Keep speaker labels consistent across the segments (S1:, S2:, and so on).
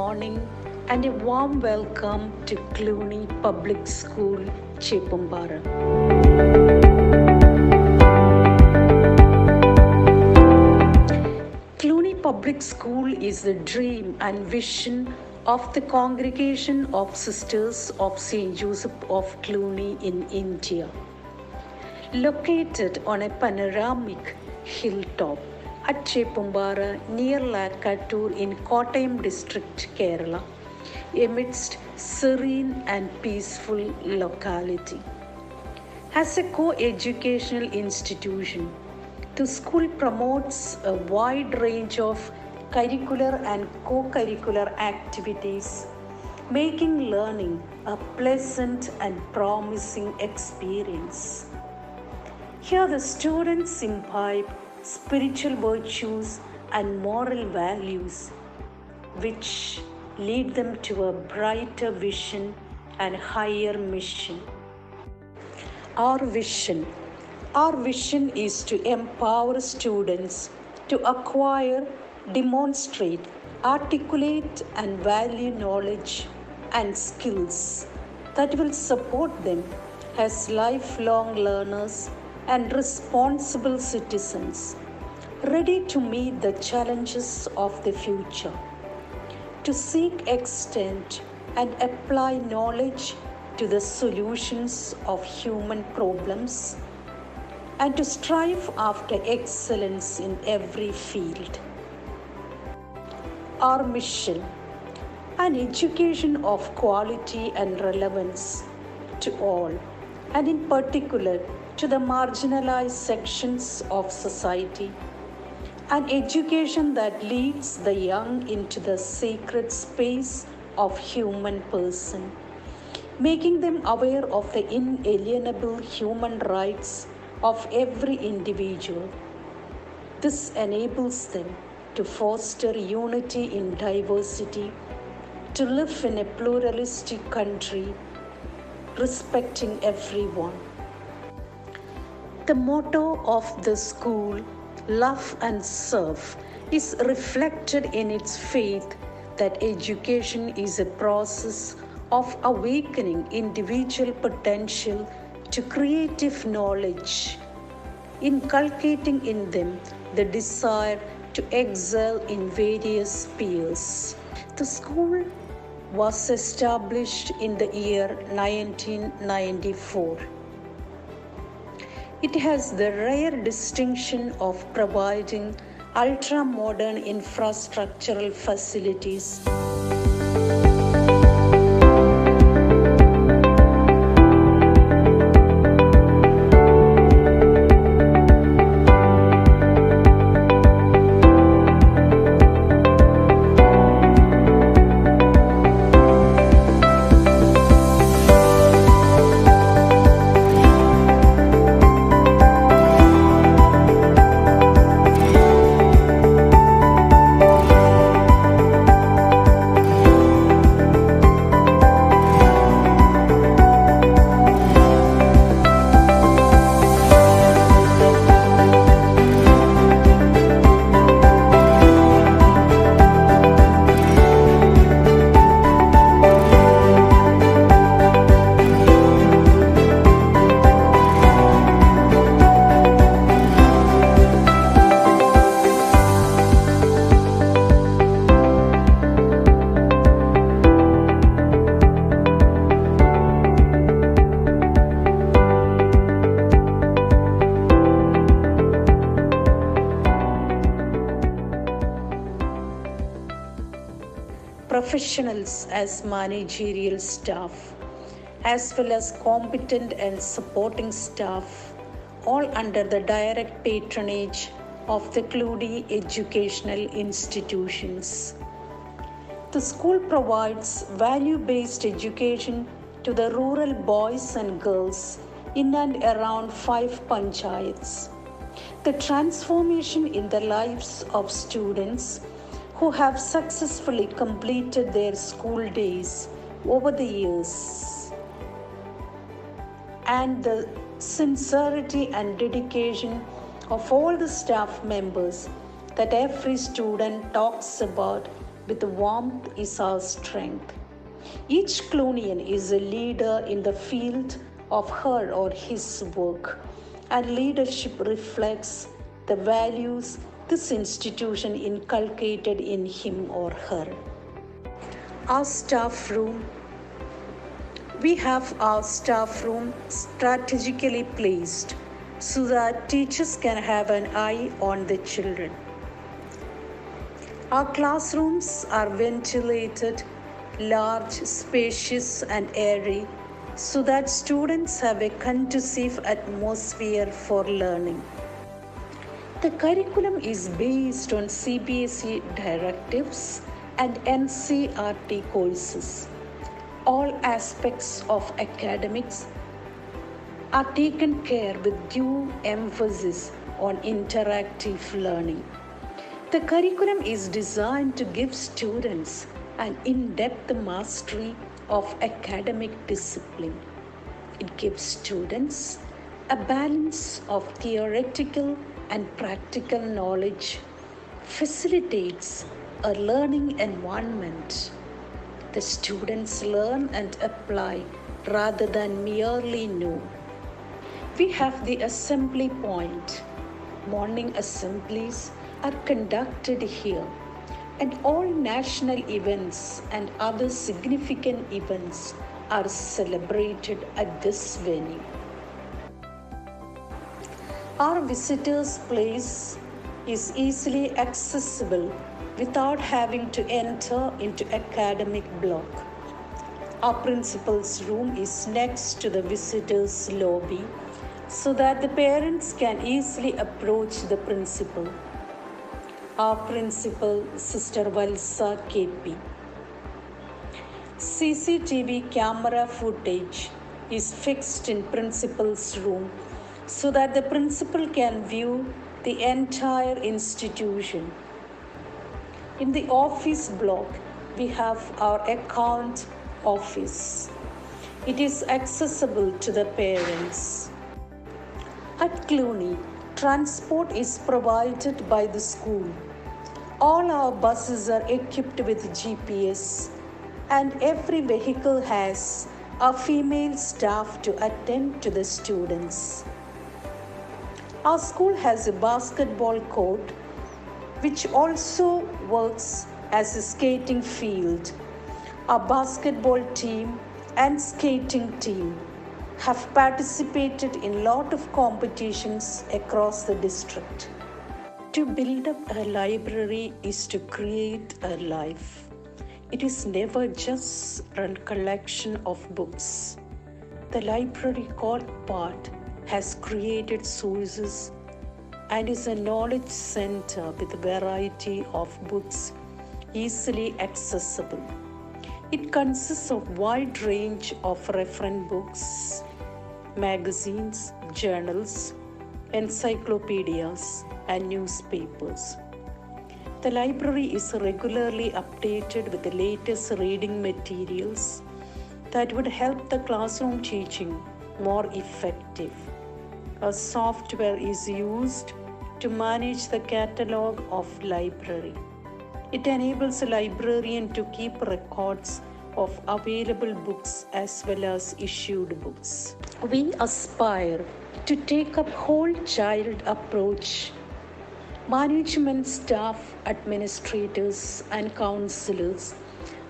S1: morning and a warm welcome to Cluny Public School, Chepumbara. Cluny Public School is the dream and vision of the Congregation of Sisters of St. Joseph of Cluny in India. Located on a panoramic hilltop at Chepumbara near Lakattur in Kottayam district, Kerala, amidst serene and peaceful locality. As a co-educational institution, the school promotes a wide range of curricular and co-curricular activities, making learning a pleasant and promising experience. Here the students imbibe spiritual virtues and moral values which lead them to a brighter vision and higher mission. Our vision is to empower students to acquire, demonstrate, articulate and value knowledge and skills that will support them as lifelong learners and responsible citizens, ready to meet the challenges of the future, to seek extent and apply knowledge to the solutions of human problems, and to strive after excellence in every field. Our mission: an education of quality and relevance to all, and in particular to the marginalized sections of society, an education that leads the young into the sacred space of human person, making them aware of the inalienable human rights of every individual. This enables them to foster unity in diversity, to live in a pluralistic country, respecting everyone. The motto of the school, Love and Serve, is reflected in its faith that education is a process of awakening individual potential to creative knowledge, inculcating in them the desire to excel in various spheres. The school was established in the year 1994. It has the rare distinction of providing ultra-modern infrastructural facilities. Professionals as managerial staff, as well as competent and supporting staff, all under the direct patronage of the Cluny educational institutions. The school provides value-based education to the rural boys and girls in and around 5 panchayats. The transformation in the lives of students who have successfully completed their school days over the years, and the sincerity and dedication of all the staff members that every student talks about with warmth is our strength. Each Clunian is a leader in the field of her or his work, and leadership reflects the values this institution inculcated in him or her. Our staff room. We have our staff room strategically placed so that teachers can have an eye on the children. Our classrooms are ventilated, large, spacious, and airy so that students have a conducive atmosphere for learning. The curriculum is based on CBSE directives and NCERT courses. All aspects of academics are taken care with due emphasis on interactive learning. The curriculum is designed to give students an in-depth mastery of academic discipline. It gives students a balance of theoretical and practical knowledge, facilitates a learning environment. The students learn and apply rather than merely know. We have the assembly point. Morning assemblies are conducted here, and all national events and other significant events are celebrated at this venue. Our visitors' place is easily accessible without having to enter into academic block. Our principal's room is next to the visitors' lobby so that the parents can easily approach the principal. Our principal, Sister Valsa KP. CCTV camera footage is fixed in principal's room so that the principal can view the entire institution. In the office block, we have our account office. It is accessible to the parents. At Cluny, transport is provided by the school. All our buses are equipped with GPS, and every vehicle has a female staff to attend to the students. Our school has a basketball court, which also works as a skating field. Our basketball team and skating team have participated in a lot of competitions across the district. To build up a library is to create a life. It is never just a collection of books. The library called part has created sources and is a knowledge center with a variety of books easily accessible. It consists of a wide range of reference books, magazines, journals, encyclopedias, and newspapers. The library is regularly updated with the latest reading materials that would help the classroom teaching more effective. A software is used to manage the catalog of library. It enables a librarian to keep records of available books as well as issued books. We aspire to take up whole child approach. Management staff, administrators and counselors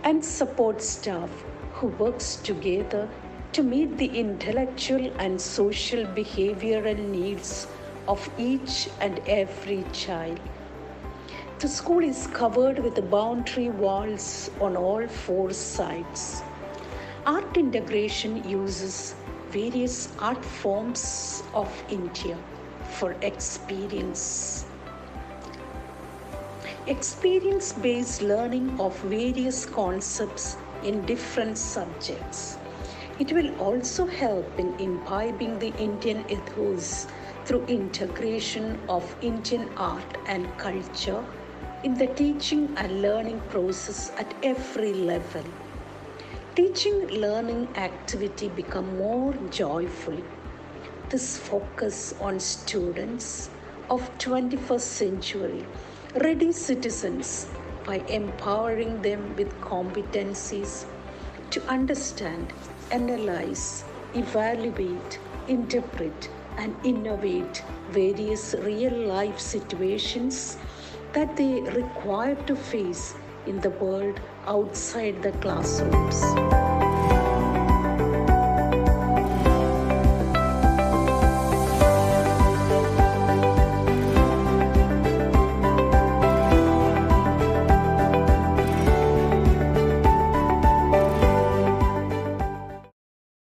S1: and support staff who works together to meet the intellectual and social behavioral needs of each and every child. The school is covered with the boundary walls on all four sides. Art integration uses various art forms of India for experience. Experience-based learning of various concepts in different subjects. It will also help in imbibing the Indian ethos through integration of Indian art and culture in the teaching and learning process at every level. Teaching learning activity become more joyful. This focus on students of 21st century, ready citizens by empowering them with competencies to understand, analyze, evaluate, interpret, and innovate various real life situations that they require to face in the world outside the classrooms.